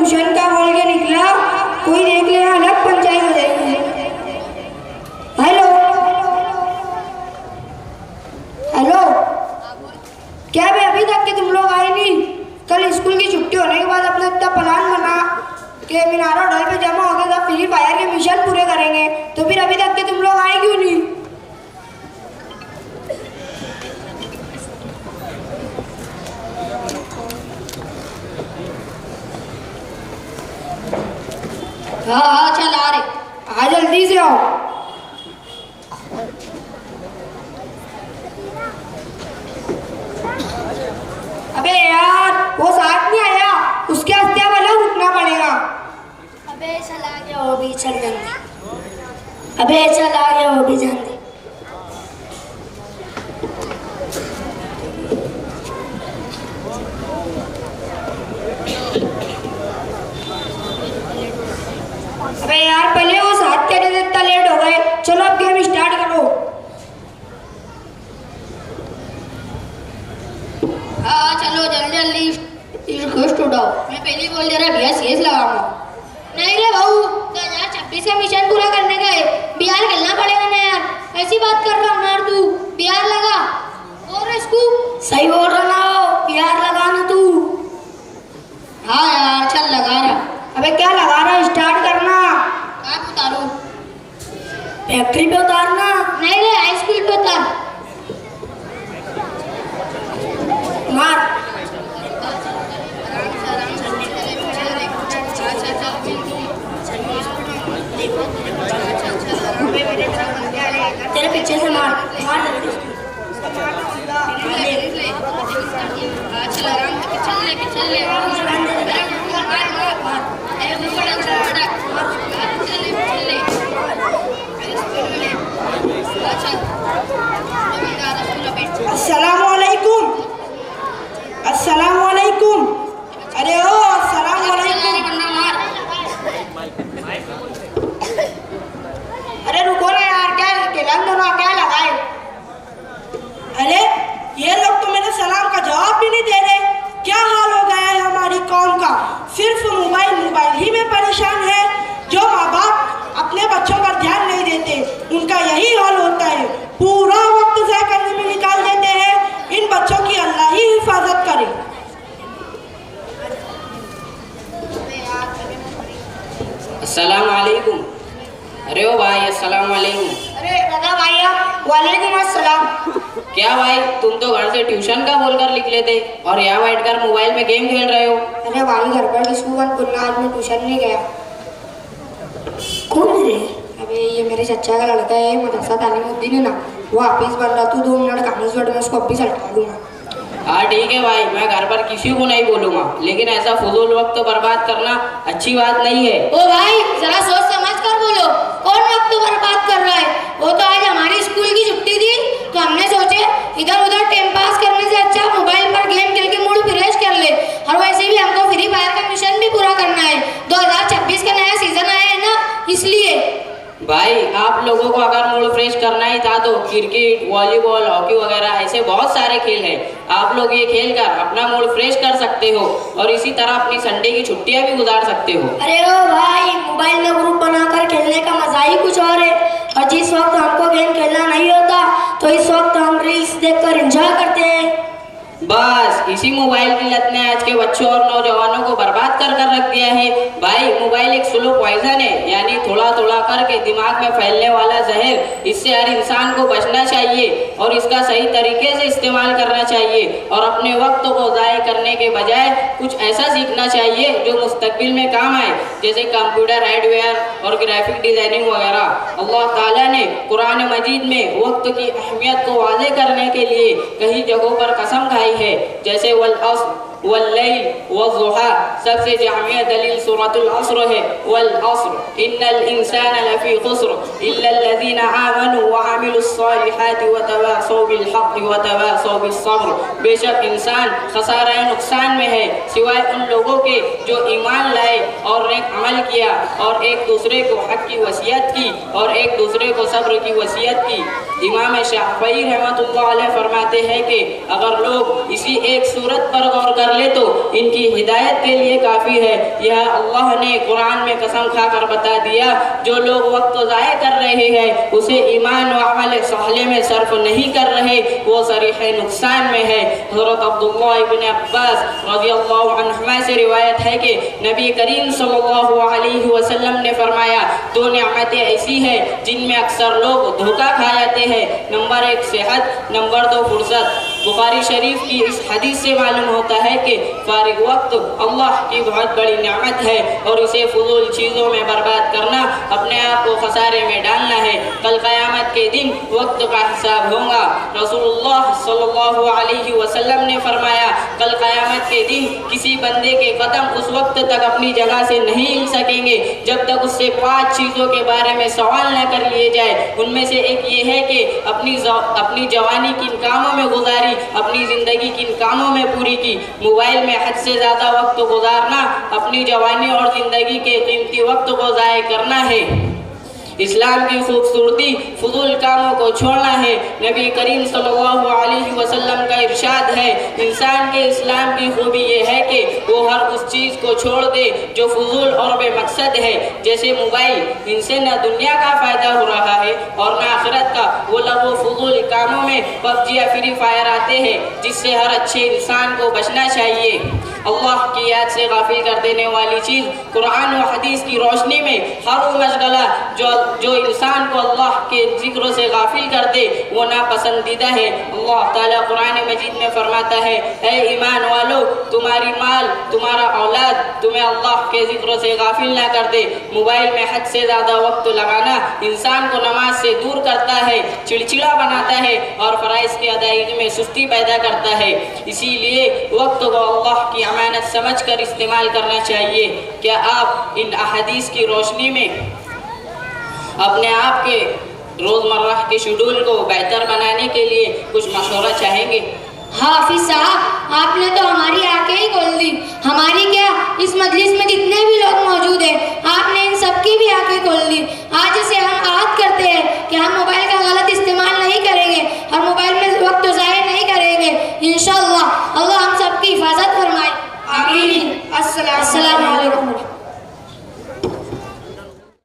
Tuition का बोल के निकला, कोई देख लेगा अलग पंचायत हो जाएगी। हेलो हेलो, क्या भाई अभी तक के तुम लोग आए नहीं? कल स्कूल की छुट्टी होने के बाद अपना इतना प्लान बना कि मीनारा होटल पे जमा हो गए, तब फ्री फायर के मिशन पूरे करेंगे, तो फिर अभी तक के तुम लोग आए क्यों नहीं? हाँ चल आ रहे, आ जल्दी से आओ। अबे यार वो साथ नहीं आया, उसके हत्या वाला रुकना पड़ेगा। अबे चल आ गया वो भी, चल जल्दी। अबे चल आ गया वो भी, जल्दी। अबे यार पहले वो साथ कहने से इतना लेट हो गए, चलो अब गेम स्टार्ट करो। हाँ चलो जल्दी जल्दी उठाओ। मैं पहले बोल दे रहा भैया सीएस लगाऊंगा। नहीं रे भाऊ, 2026 का मिशन पूरा करने का है, बिहार खेलना पड़ेगा ना यार। ऐसी बात कर रहा हूँ यार, तू बिहार लगा। और इसको सही बोल रहा ना, बिहार लगा ना तू। हाँ यार चल लगा रहा। अबे क्या लगा रहा, स्टार्ट करना। कहाँ पे उतारूं? फैक्ट्री पे उतारना। नहीं रे हाई स्कूल पे उतार। मार। तेरे पीछे से मार मार जल्दी। अस्सलामुअलैकुम, अस्सलामुअलैकुम। अरे ओ अस्सलामुअलैकुम। अरे रुको ना यार, क्या खिलान दो ना, क्या लगाए? अरे ये लोग तो मेरे सलाम का जवाब भी नहीं दे रहे। क्या हाल हो गया है हमारी कौम का, सिर्फ मोबाइल ही में परेशान है। जो माँ बाप अपने बच्चों पर ध्यान नहीं देते, उनका यही हाल होता है, पूरा वक्त ज़ाया करने में निकाल देते हैं। इन बच्चों की अल्लाह ही हिफाजत करे। अस्सलाम वालेकुम। अरे ओ भाई अस्सलाम वालेकुम। अरे दादा भैया वालेकुम अस्सलाम। क्या भाई, तुम तो घर से ट्यूशन का बोलकर लिख लेते और यहाँ बैठकर मोबाइल में गेम खेल रहे हो। अरे भाई घर पर स्कूल बंद करना, आज मैं ट्यूशन नहीं गया। कौन है? अबे ये मेरे चचा का लड़का है, मदरसा तालीमुद्दीन है ना, वो वापिस बन रहा। तू 2 मिनट कागज वर्ड में उसको वापिस हटा दूंगा। हाँ ठीक है भाई, मैं घर पर किसी को नहीं बोलूँगा, लेकिन ऐसा फजूल वक्त बर्बाद करना अच्छी बात नहीं है। ओ भाई जरा सोच समझ कर बोलो, कौन वक्त बर्बाद कर रहा है? वो तो आज हमारी स्कूल की छुट्टी थी, तो हमने सोचे इधर उधर टाइम पास करने से अच्छा मोबाइल पर गेम खेल के मूड फ्रेश कर ले। और वैसे भी हमको फ्री फायर का मिशन भी पूरा करना है, 2026 का नया सीजन आया है ना, इसलिए। भाई आप लोगों को अगर मूड फ्रेश करना ही था तो क्रिकेट, वॉलीबॉल, हॉकी वगैरह ऐसे बहुत सारे खेल हैं, आप लोग ये खेल कर अपना मूड फ्रेश कर सकते हो और इसी तरह अपनी संडे की छुट्टियां भी गुजार सकते हो। अरे ओ भाई, मोबाइल में ग्रुप बनाकर खेलने का मजा ही कुछ और है। और जिस वक्त हमको गेम खेलना नहीं होता, तो इस वक्त हम रील्स देखकर एंजॉय करते हैं। बस इसी मोबाइल की लत ने आज के बच्चों और नौजवानों को बर्बाद कर कर रख दिया है। भाई मोबाइल एक स्लो पॉइजन है, यानी थोड़ा थोड़ा करके दिमाग में फैलने वाला जहर। इससे हर इंसान को बचना चाहिए और इसका सही तरीके से इस्तेमाल करना चाहिए और अपने वक्त को ज़ाया करने के बजाय कुछ ऐसा सीखना चाहिए जो मुस्तकबिल में काम आए, जैसे कंप्यूटर हार्डवेयर और ग्राफिक डिजाइनिंग वगैरह। अल्लाह ताला ने कुरान मजीद में वक्त की अहमियत को वाज़े करने के लिए कई जगहों पर कसम खाई है, जैसे वल अस्र वल्लैल वज़्ज़ुहा। सबसे जामिया दलील सूरतुल अस्र है, वल अस्र इन्नल इंसाना लफी खुस्र इल्लल्लज़ीना आमनु व अमिलुस्सालिहाति व तवासौ बिल हक़्क़ि व तवासौ बिस सब्र। बेशक इंसान खसारा नुकसान में है, सिवाय उन लोगों के जो ईमान लाए और नेक अमल किया और एक दूसरे को हक़ की वसीयत की और एक दूसरे को सब्र की वसीयत की। इमाम शाफ़ई रहमतुल्लाह अलैह फरमाते हैं कि अगर लोग इसी एक सूरत पर गौर कर ले तो इनकी हिदायत के लिए काफ़ी है। यह अल्लाह ने कुरान में कसम खाकर बता दिया, जो लोग वक्त ज़ाय कर रहे हैं उसे ईमान व अमल साले में सर्फ नहीं कर रहे, वो सरीह नुकसान में है। हज़रत अब्दुल्लाह इब्न अब्बास रज़ियल्लाहु अन्हुमा से रिवायत है कि नबी करीम सल्लल्लाहु अलैहि वसल्लम ने फरमाया, दो नेमतें ऐसी हैं जिनमें अक्सर लोग धोखा खा जाते हैं, नंबर 1 सेहत, नंबर 2 फुर्सत। बुखारी शरीफ की इस हदीस से मालूम होता है कि फारिग वक्त अल्लाह की बहुत बड़ी नेमत है और इसे फजूल चीज़ों में बर्बाद करना अपने आप को खसारे में डालना है। कल क़यामत के दिन वक्त का हिसाब होगा। रसूलुल्लाह सल्लल्लाहु अलैहि वसल्लम ने फरमाया, कल क़यामत के दिन किसी बंदे के कदम उस वक्त तक अपनी जगह से नहीं हिल सकेंगे जब तक उससे 5 चीज़ों के बारे में सवाल न कर लिए जाए। उनमें से एक ये है कि अपनी जवानी किन कामों में गुजारी, अपनी ज़िंदगी किन कामों में पूरी की। मोबाइल में हद से ज़्यादा वक्त गुजारना अपनी जवानी और ज़िंदगी के कीमती वक्त को ज़ाय करना है। इस्लाम की खूबसूरती फजूल कामों को छोड़ना है। नबी करीम सल्लल्लाहु अलैहि वसल्लम का इरशाद है, इंसान के इस्लाम की खूबी ये है कि वो हर उस चीज़ को छोड़ दे जो फजूल और बेमकसद है, जैसे मोबाइल। इनसे न दुनिया का फ़ायदा हो रहा है और न आखिरत का। वो लोग फजूल कामों में पबजी या फ्री फायर आते हैं, जिससे हर अच्छे इंसान को बचना चाहिए। अल्लाह की याद से गाफिल कर देने वाली चीज़ कुरान व हदीस की रोशनी में हर वो मशगला जो इंसान को अल्लाह के जिक्र से गाफिल कर दे वो नापसंदीदा है। अल्लाह ताला कुरान मजीद में फरमाता है, ऐ ईमान वालों, तुम्हारी माल, तुम्हारा औलाद तुम्हें अल्लाह के जिक्र से गाफिल ना कर दे। मोबाइल में हद से ज़्यादा वक्त लगाना इंसान को नमाज से दूर करता है, चिड़चिड़ा बनाता है और फ़राइज़ की अदायगी में सुस्ती पैदा करता है। इसीलिए वक्त को अल्लाह की अमानत समझ कर इस्तेमाल करना चाहिए। क्या आप इन अहादीस की रोशनी में अपने आप के रोज़मर्रा के शेड्यूल को बेहतर बनाने के लिए कुछ मशवरा चाहेंगे? हाफिज साहब, आपने तो हमारी आंखें ही खोल दी। हमारी क्या, इस मजलिस में जितने भी लोग मौजूद हैं, आपने इन सबकी भी आंखें खोल दी। आज से हम आहद करते हैं कि हम मोबाइल का गलत इस्तेमाल नहीं करेंगे और मोबाइल में वक्त ज़ाया नहीं करेंगे। इंशाअल्लाह अल्लाह हम सबकी हिफाजत फरमाए। आमीन। अस्सलाम वालेकुम।